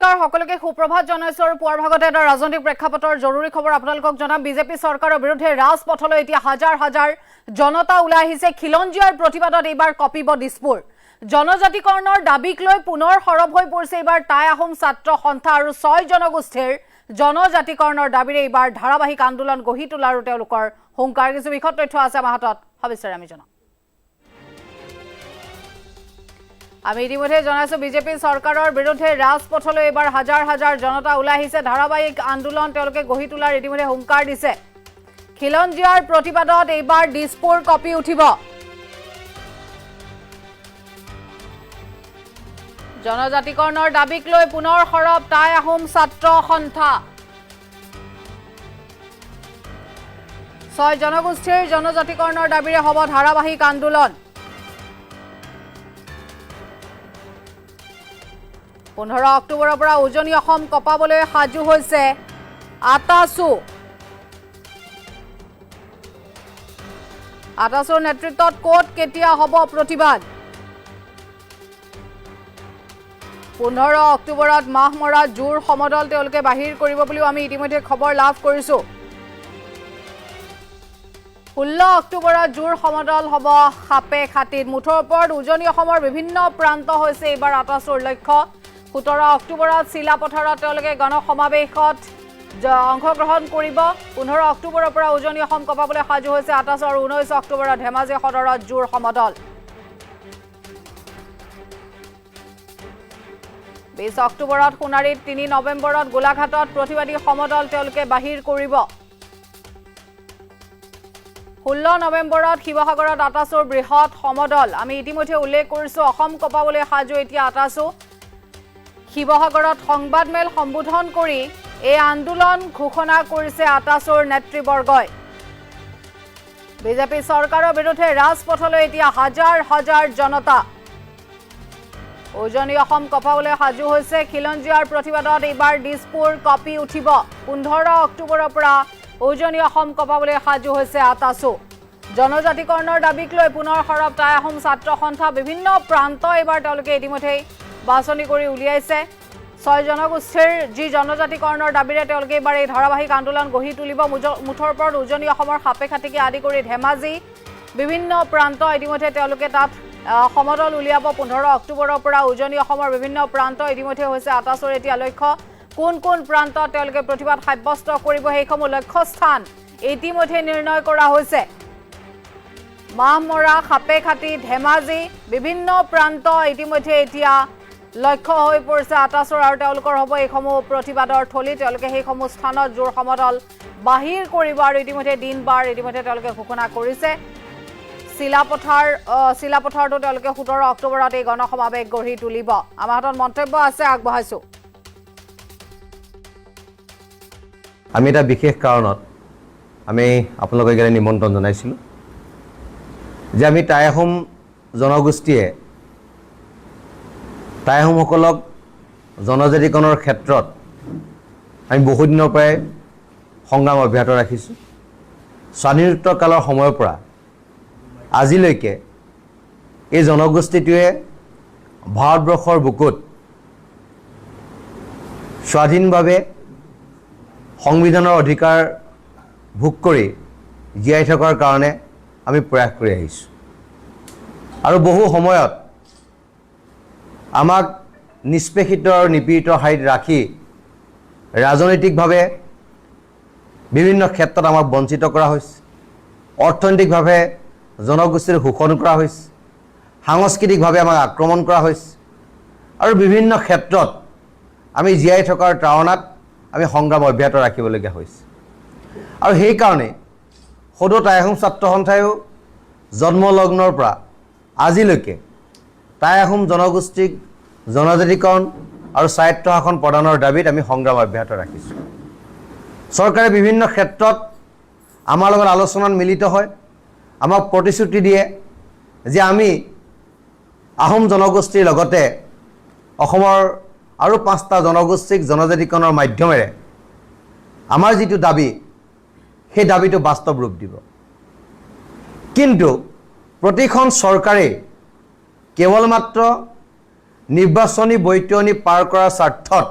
সকলোকে সুপ্ৰভাত জনাইছো আৰু পুৱাৰ ভাগতে এটা ৰাজনৈতিক প্ৰেক্ষাপটৰ জৰুৰী খবৰ আপোনালোকক জনাম বিজেপি চৰকাৰৰ বিৰুদ্ধে ৰাজপথলৈ এতিয়া হাজাৰ হাজাৰ জনতা ওলাই আহিছে খিলঞ্জীয়াৰ প্ৰতিবাদত এইবাৰ কপিব দিছপুৰ জনজাতিকৰণৰ দাবীক লৈ পুনৰ সৰব হৈ পৰিছে এইবাৰ টাই আহোম ছাত্ৰ সন্থা আৰু 6 জনগোষ্ঠীৰ জনজাতিকৰণৰ দাবীৰে এইবাৰ ধাৰাবাহিক আন্দোলন গঢ়ি তোলাৰ তেওঁলোকৰ হুংকাৰ কিছু বিশদ তথ্য আছে আমাৰ হাতত সবিস্তাৰে আমি জনাম আমি ইতিমধ্যে জনাইছো বিজেপি চৰকাৰৰ বিৰুদ্ধে ৰাজপথলৈ এবাৰ হাজাৰ হাজাৰ জনতা ওলাই আহিছে ধাৰাবাহিক আন্দোলন তেওঁলোকে গঢ়ি তোলাৰ ইতিমধ্যে হুংকাৰ দিছে খিলঞ্জীয়াৰ প্ৰতিবাদত এইবাৰ দিছপুৰ কপি উঠিব জনজাতিকৰণৰ দাবীক লৈ পুনৰ সৰব টাই আহোম ছাত্ৰ সন্থা 6 জনগোষ্ঠীৰ জনজাতিকৰণৰ দাবীৰে হ'ব ধাৰাবাহিক আন্দোলন 15 অক্টোবৰৰ পৰা উজনি অসম কপাবলৈ সাজু হৈছে আটাছুৰ নেতৃত্বত কোট কেতিয়া হ'ব প্ৰতিবাদ 15 অক্টোবৰত মাহমৰা জোৰ সমদল তেওঁলোকে বাহিৰ কৰিব বুলিও আমি ইতিমধ্যে খবৰ লাভ কৰিছো 16 অক্টোবৰত জোৰ সমদল হ'ব খাপে খাতিত মুঠৰ ওপৰত উজনি অসমৰ বিভিন্ন প্ৰান্ত হৈছে এইবাৰ আটাছুৰ লক্ষ্য 17 অক্টোবৰত চিলাপথাৰত তেওঁলোকে গণসমাৱেশত অংশগ্ৰহণ কৰিব 15 অক্টোবৰৰ পৰা উজনি অসম কপাবলৈ সাজু হৈছে আটাছু আৰু 19 অক্টোবৰত ধেমাজি সদৰত জোৰ সমদল 20 অক্টোবৰত সোণাৰীত 3 নৱেম্বৰত গোলাঘাটত প্ৰতিবাদী সমদল তেওঁলোকে বাহিৰ কৰিব 16 নৱেম্বৰত শিৱসাগৰত আটাছুৰ বৃহৎ সমদল আমি ইতিমধ্যে উল্লেখ কৰিছো অসম কপাবলৈ সাজু এতিয়া আটাছু শিৱসাগৰত সংবাদমেল সম্বোধন কৰি এই আন্দোলন ঘোষণা কৰিছে আটাছুৰ নেতৃবৰ্গই বিজেপি চৰকাৰৰ বিৰুদ্ধে ৰাজপথলৈ এতিয়া হাজাৰ হাজাৰ জনতা উজনি অসম কপাবলৈ সাজু হৈছে খিলঞ্জীয়াৰ প্ৰতিবাদত এইবাৰ দিছপুৰ কপি উঠিব 15 অক্টোবৰৰ পৰা উজনি অসম কপাবলৈ সাজু হৈছে আটাছু জনজাতিকৰণৰ দাবীক লৈ পুনৰ সৰব টাই আহোম ছাত্ৰ সন্থা বিভিন্ন প্ৰান্ত এইবাৰ তেওঁলোকে ইতিমধ্যে বাছনি কৰি উলিয়াইছে 6 জনগোষ্ঠীৰ যি জনজাতিকৰণৰ দাবীৰে তেওঁলোকে এইবাৰ এই ধাৰাবাহিক আন্দোলন গঢ়ি তুলিব মুঠৰ ওপৰত উজনি অসমৰ খাপে খাতিকে আদি কৰি ধেমাজি বিভিন্ন প্ৰান্ত ইতিমধ্যে তেওঁলোকে তাত সমদল উলিয়াব 15 অক্টোবৰৰ পৰা উজনি অসমৰ বিভিন্ন প্ৰান্ত ইতিমধ্যে হৈছে আটাছুৰ এতিয়া লক্ষ্য কোন কোন প্ৰান্তত তেওঁলোকে প্ৰতিবাদ সাব্যস্ত কৰিব সেইসমূহ লক্ষ্যস্থান ইতিমধ্যে নিৰ্ণয় কৰা হৈছে মাহমৰা খাপে খাতি ধেমাজি বিভিন্ন প্ৰান্ত ইতিমধ্যে এতিয়া লক্ষ্য হৈ পৰিছে আটাছুৰ আৰু তেওঁলোকৰ হ'ব এইসমূহ প্ৰতিবাদৰ থলী তেওঁলোকে সেইসমূহ স্থানত জোৰ সমদল বাহিৰ কৰিব আৰু ইতিমধ্যে দিন বাৰ ইতিমধ্যে তেওঁলোকে ঘোষণা কৰিছে চিলাপথাৰটো তেওঁলোকে 17 অক্টোবৰত এই গণসমাৱেশ গঢ়ি তুলিব আমাৰ হাতত মন্তব্য আছে আগবঢ়াইছো আমি এটা বিশেষ কাৰণত আমি আপোনালোকক এনে নিমন্ত্ৰণ জনাইছিলোঁ যে আমি টাই আহোম জনগোষ্ঠীয়ে টাই আহোমসকলক জনজাতিকৰণৰ ক্ষেত্ৰত আমি বহু দিনৰ পৰাই সংগ্ৰাম অব্যাহত ৰাখিছোঁ স্বাধীনোত্তৰ কালৰ সময়ৰ পৰা আজিলৈকে এই জনগোষ্ঠীটোৱে ভাৰতবৰ্ষৰ বুকুত স্বাধীনভাৱে সংবিধানৰ অধিকাৰ ভোগ কৰি জীয়াই থকাৰ কাৰণে আমি প্ৰয়াস কৰি আহিছোঁ আৰু বহু সময়ত আমাক নিষ্পেষিত আৰু নিপীড়িত ঠাইত ৰাখি ৰাজনৈতিকভাৱে বিভিন্ন ক্ষেত্ৰত আমাক বঞ্চিত কৰা হৈছে অৰ্থনৈতিকভাৱে জনগোষ্ঠীৰ শোষণ কৰা হৈছে সাংস্কৃতিকভাৱে আমাক আক্ৰমণ কৰা হৈছে আৰু বিভিন্ন ক্ষেত্ৰত আমি জীয়াই থকাৰ তাৰণাত আমি সংগ্ৰাম অব্যাহত ৰাখিবলগীয়া হৈছে আৰু সেইকাৰণে সদৌ টাই আহোম ছাত্ৰ সন্থায়ো জন্মলগ্নৰ পৰা আজিলৈকে টাই আহোম জনগোষ্ঠীক জনজাতিকৰণ আৰু স্বায়ত্ব শাসন প্ৰদানৰ দাবীত আমি সংগ্ৰাম অব্যাহত ৰাখিছোঁ চৰকাৰে বিভিন্ন ক্ষেত্ৰত আমাৰ লগত আলোচনাত মিলিত হয় আমাক প্ৰতিশ্ৰুতি দিয়ে যে আমি আহোম জনগোষ্ঠীৰ লগতে অসমৰ আৰু 5টা জনগোষ্ঠীক জনজাতিকৰণৰ মাধ্যমেৰে আমাৰ যিটো দাবী সেই দাবীটো বাস্তৱ ৰূপ দিব কিন্তু প্ৰতিখন চৰকাৰে কেৱল মাত্ৰ নিৰ্বাচনী বৈতৰণি পাৰ কৰাৰ স্বাৰ্থত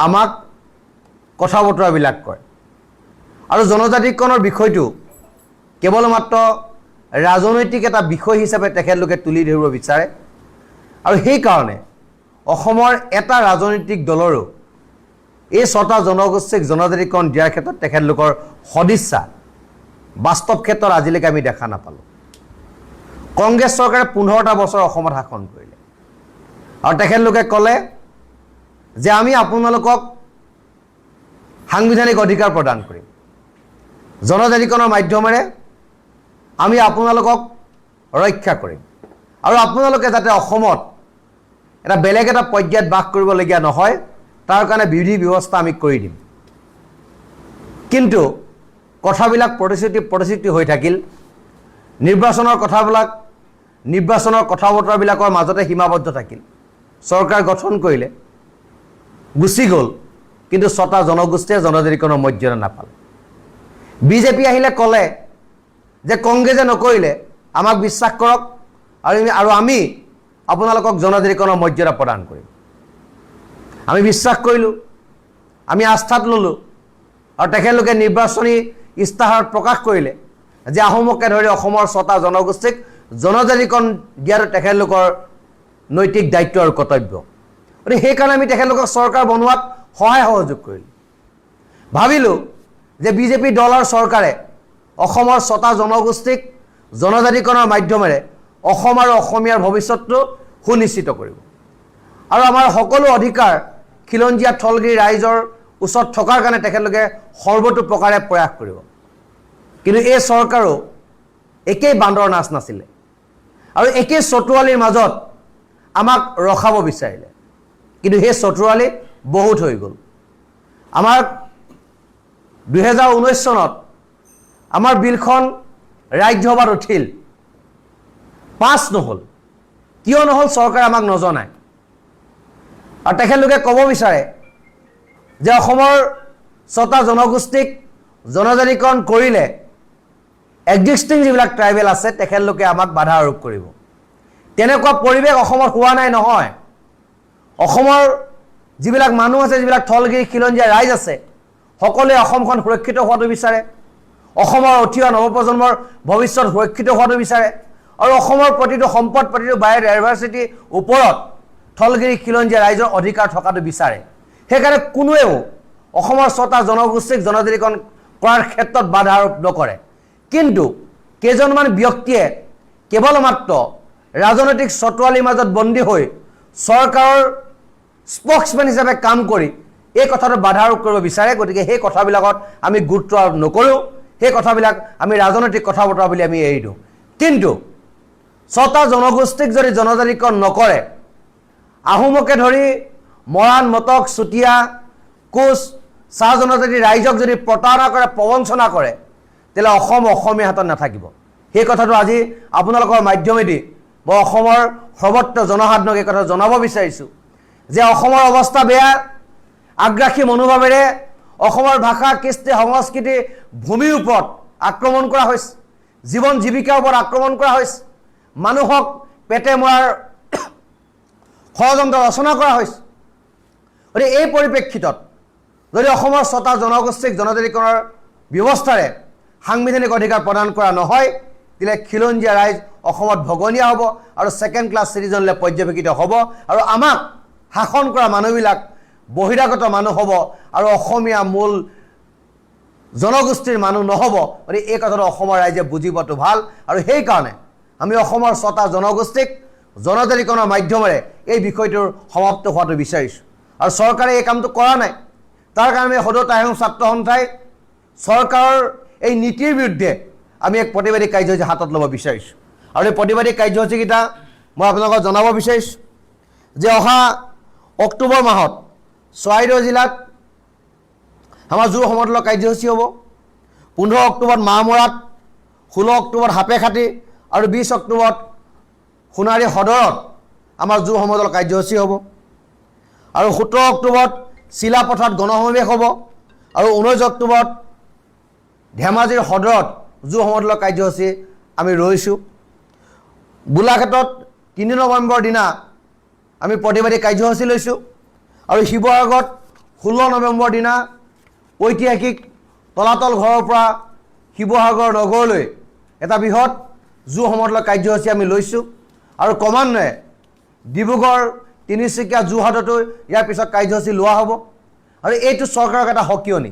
আমাক কথা বতৰাবিলাক কয় আৰু জনজাতিকৰণৰ বিষয়টো কেৱল মাত্ৰ ৰাজনৈতিক এটা বিষয় হিচাপে তেখেতলোকে তুলি ধৰিব বিচাৰে আৰু সেইকাৰণে অসমৰ এটা ৰাজনৈতিক দলৰো এই 6টা জনগোষ্ঠীক জনজাতিকৰণ দিয়াৰ ক্ষেত্ৰত তেখেতলোকৰ সদিচ্ছা বাস্তৱ ক্ষেত্ৰত আজিলৈকে আমি দেখা নাপালোঁ কংগ্ৰেছ চৰকাৰে 15টা বছৰ অসমত শাসন কৰিলে আৰু তেখেতলোকে ক'লে যে আমি আপোনালোকক সাংবিধানিক অধিকাৰ প্ৰদান কৰিম জনজাতিকৰণৰ মাধ্যমেৰে আমি আপোনালোকক ৰক্ষা কৰিম আৰু আপোনালোকে যাতে অসমত এটা বেলেগ এটা পৰ্যায়ত বাস কৰিবলগীয়া নহয় তাৰ কাৰণে বিধি ব্যৱস্থা আমি কৰি দিম কিন্তু কথাবিলাক প্ৰতিশ্ৰুতি হৈ থাকিল নিৰ্বাচনৰ কথা বতৰাবিলাকৰ মাজতে সীমাবদ্ধ থাকিল চৰকাৰ গঠন কৰিলে গুচি গ'ল কিন্তু 6টা জনগোষ্ঠীয়ে জনজাতিকৰণৰ মৰ্যাদা নাপালে বিজেপি আহিলে ক'লে যে কংগ্ৰেছে নকৰিলে আমাক বিশ্বাস কৰক আৰু আমি আপোনালোকক জনজাতিকৰণৰ মৰ্যাদা প্ৰদান কৰিম আমি বিশ্বাস কৰিলোঁ আমি আস্থাত ল'লোঁ আৰু তেখেতলোকে নিৰ্বাচনী ইস্তাহাৰত প্ৰকাশ কৰিলে যে আহোমকে ধৰি অসমৰ 6টা জনগোষ্ঠীক জনজাতিকৰণ দিয়াটো তেখেতলোকৰ নৈতিক দায়িত্ব আৰু কৰ্তব্য গতিকে সেইকাৰণে আমি তেখেতলোকক চৰকাৰ বনোৱাত সহায় সহযোগ কৰিলোঁ ভাবিলোঁ যে বিজেপি দল আৰু চৰকাৰে অসমৰ 6টা জনগোষ্ঠীক জনজাতিকৰণৰ মাধ্যমেৰে অসম আৰু অসমীয়াৰ ভৱিষ্যতটো সুনিশ্চিত কৰিব আৰু আমাৰ সকলো অধিকাৰ খিলঞ্জীয়া থলগিৰি ৰাইজৰ ওচৰত থকাৰ কাৰণে তেখেতলোকে সৰ্বতো প্ৰকাৰে প্ৰয়াস কৰিব কিন্তু এই চৰকাৰো একেই বান্দৰ নাচ নাছিলে আৰু একেই চতুৱালীৰ মাজত আমাক ৰখাব বিচাৰিলে কিন্তু সেই চতুৱালী বহুত হৈ গ'ল আমাৰ 2019 চনত আমাৰ বিলখন ৰাজ্যসভাত উঠিল পাছ নহ'ল কিয় নহ'ল চৰকাৰে আমাক নজনায় আৰু তেখেতলোকে ক'ব বিচাৰে যে অসমৰ 6টা জনগোষ্ঠীক জনজাতিকৰণ কৰিলে এক্সিষ্টিং যিবিলাক ট্ৰাইবেল আছে তেখেতলোকে আমাক বাধা আৰোপ কৰিব তেনেকুৱা পৰিৱেশ অসমত হোৱা নাই নহয় অসমৰ যিবিলাক মানুহ আছে যিবিলাক থলগিৰি খিলঞ্জীয়া ৰাইজ আছে সকলোৱে অসমখন সুৰক্ষিত হোৱাটো বিচাৰে অসমৰ উঠি অহা নৱপ্ৰজন্মৰ ভৱিষ্যত সুৰক্ষিত হোৱাটো বিচাৰে আৰু অসমৰ প্ৰতিটো সম্পদ প্ৰতিটো বায়'ডাইভাৰ্চিটিৰ ওপৰত থলগিৰি খিলঞ্জীয়া ৰাইজৰ অধিকাৰ থকাটো বিচাৰে সেইকাৰণে কোনোৱেও অসমৰ 6টা জনগোষ্ঠীক জনজাতিকৰণ কৰাৰ ক্ষেত্ৰত বাধা আৰোপ নকৰে কিন্তু কেইজনমান ব্যক্তিয়ে কেৱল মাত্ৰ ৰাজনৈতিক চতুৱালীৰ মাজত বন্দী হৈ চৰকাৰৰ স্প'ক্সমেন হিচাপে কাম কৰি এই কথাটো বাধা আৰোপ কৰিব বিচাৰে গতিকে সেই কথাবিলাকত আমি গুৰুত্ব আৰোপ নকৰোঁ সেই কথাবিলাক আমি ৰাজনৈতিক কথা বতৰা বুলি আমি এৰি দিওঁ কিন্তু 6টা জনগোষ্ঠীক যদি জনজাতিকৰণ নকৰে আহোমকে ধৰি মৰাণ মটক চুতীয়া কোচ চাহ জনজাতি ৰাইজক যদি প্ৰতাৰণা কৰে প্ৰবঞ্চনা কৰে তেতিয়াহ'লে অসম অসমীয়া হাতত নাথাকিব সেই কথাটো আজি আপোনালোকৰ মাধ্যমেদি মই অসমৰ সৰ্বত্ৰ জনসাধাৰণক এই কথা জনাব বিচাৰিছোঁ যে অসমৰ অৱস্থা বেয়া আগ্ৰাসী মনোভাৱেৰে অসমৰ ভাষা কৃষ্টি সংস্কৃতি ভূমিৰ ওপৰত আক্ৰমণ কৰা হৈছে জীৱন জীৱিকাৰ ওপৰত আক্ৰমণ কৰা হৈছে মানুহক পেটে মৰাৰ ষড়যন্ত্ৰ ৰচনা কৰা হৈছে গতিকে এই পৰিপ্ৰেক্ষিতত যদি অসমৰ 6টা জনগোষ্ঠীক জনজাতিকৰণৰ ব্যৱস্থাৰে সাংবিধানিক অধিকাৰ প্ৰদান কৰা নহয় তেতিয়াহ'লে খিলঞ্জীয়া ৰাইজ অসমত ভগনীয়া হ'ব আৰু ছেকেণ্ড ক্লাছ চিটিজেনলৈ পৰ্যবেক্ষিত হ'ব আৰু আমাক শাসন কৰা মানুহবিলাক বহিৰাগত মানুহ হ'ব আৰু অসমীয়া মূল জনগোষ্ঠীৰ মানুহ নহ'ব গতিকে এই কথাটো অসমৰ ৰাইজে বুজিবতো ভাল আৰু সেইকাৰণে আমি অসমৰ 6টা জনগোষ্ঠীক জনজাতিকৰণৰ মাধ্যমেৰে এই বিষয়টোৰ সমাপ্ত হোৱাটো বিচাৰিছোঁ আৰু চৰকাৰে এই কামটো কৰা নাই তাৰ কাৰণে আমি সদৌ আহোম ছাত্ৰ সন্থাই চৰকাৰৰ এই নীতিৰ বিৰুদ্ধে আমি এক প্ৰতিবাদী কাৰ্যসূচী হাতত ল'ব বিচাৰিছোঁ আৰু এই প্ৰতিবাদী কাৰ্যসূচীকেইটা মই আপোনালোকক জনাব বিচাৰিছোঁ যে অহা অক্টোবৰ মাহত চৰাইদেউ জিলাত আমাৰ জোৰ সমদলৰ কাৰ্যসূচী হ'ব 15 অক্টোবৰত মাহমৰাত 16 অক্টোবৰত সাপেখাতি আৰু 20 অক্টোবৰত সোণাৰী সদৰত আমাৰ জোৰ সমদল কাৰ্যসূচী হ'ব আৰু 17 অক্টোবৰত চিলাপথাৰত গণসমাৱেশ হ'ব আৰু 19 অক্টোবৰত ধেমাজিৰ সদৰত জোৰ সমদলৰ কাৰ্যসূচী আমি ৰৈছোঁ গোলাঘাটত 3 নৱেম্বৰ দিনা আমি প্ৰতিবাদী কাৰ্যসূচী লৈছোঁ আৰু শিৱসাগৰত 16 নৱেম্বৰ দিনা ঐতিহাসিক তলাতল ঘৰৰ পৰা শিৱসাগৰ নগৰলৈ এটা বৃহৎ জু সমদলৰ কাৰ্যসূচী আমি লৈছোঁ আৰু ক্ৰমান্বয়ে ডিব্ৰুগড় তিনিচুকীয়া যোৰহাটতো ইয়াৰ পিছত কাৰ্যসূচী লোৱা হ'ব আৰু এইটো চৰকাৰক এটা সকিয়নি